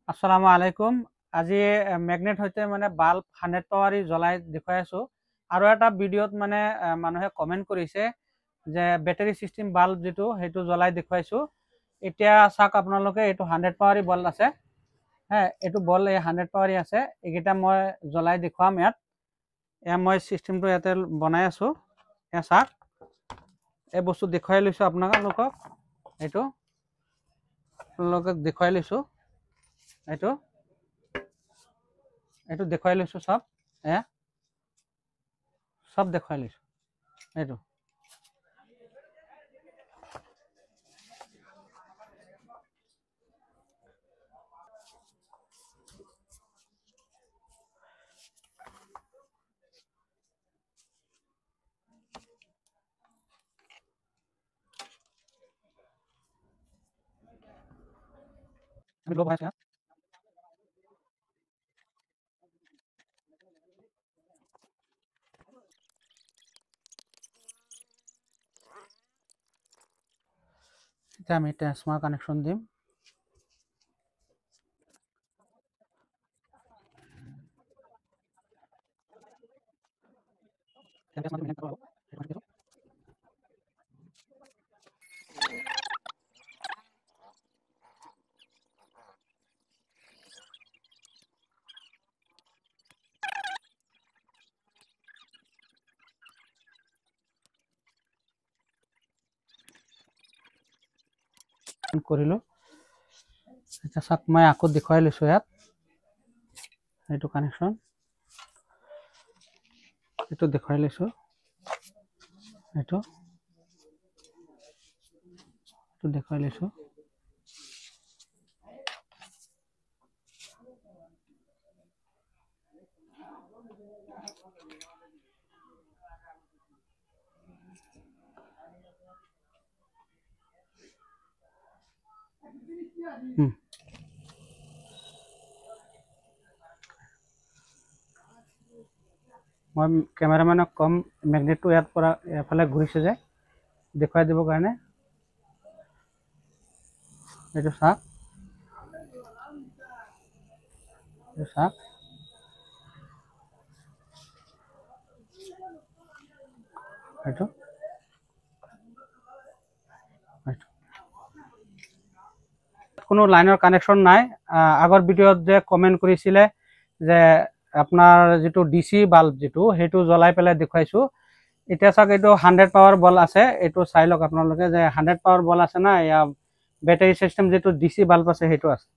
আসসালামু আলাইকুম। আজি মেগনেট হইতে মানে বাল্ব 100 পাৱাৰী জ্বলাই দেখুৱাই আছো। আৰু এটা ভিডিঅ'ত মানে মানুহে কমেন্ট কৰিছে যে বেটাৰী সিস্টেম বাল্ব যেটো হেতু জ্বলাই দেখুৱাইছো। এতিয়া চাক আপোনালোকে এটো 100 পাৱাৰী বাল্ব আছে। হ্যাঁ, এটো বল 100 পাৱাৰী আছে। এইকেইটা মই জ্বলাই দেখুৱাম ইয়াত। মই সিস্টেমটো ইয়াতে বনাই আছো। চাক এই বস্তু দেখুৱাই লৈছো আপোনালোকক। এটো আপোনালোকক দেখুৱাই লৈছো। এটো দেখুৱাই লৈছো সব সব দেখুৱাই লৈছো। এটো আমি লো ভাই এটা আমি ট্ৰান্সফৰ্মাৰ কানেকশন দিম। কৰিলো এটা চাক মই আকৌ দেখুৱাই লৈছো ইয়াত এইটো কানেকশন এইটো দেখুৱাই লৈছো এইটো দেখুৱাই লৈছো মই ক্যামেৰামেনক কম ম্যাগনেটটো ইয়াত পৰা এফালে ঘূৰিছে যে দেখুৱাই দিব কাৰণে এইটো চাক এইটো কোনো লাইনৰ কানেকশন নাই। আগৰ ভিডিঅ'ত যে কমেন্ট কৰিছিলে যে আপনাৰ যেটো ডিসি বাল্ব যেটো হেতু জ্বলাই পেলাই দেখুৱাইছো। এতিয়া চাক এইটো 100 পাৱাৰ বল আছে। এইটো চাই লওক আপোনালোকে যে 100 পাৱাৰ বল আছে না ইয়া ব্যাটাৰি সিস্টেম যেটো ডিসি বাল্ব আছে হেতু আছে।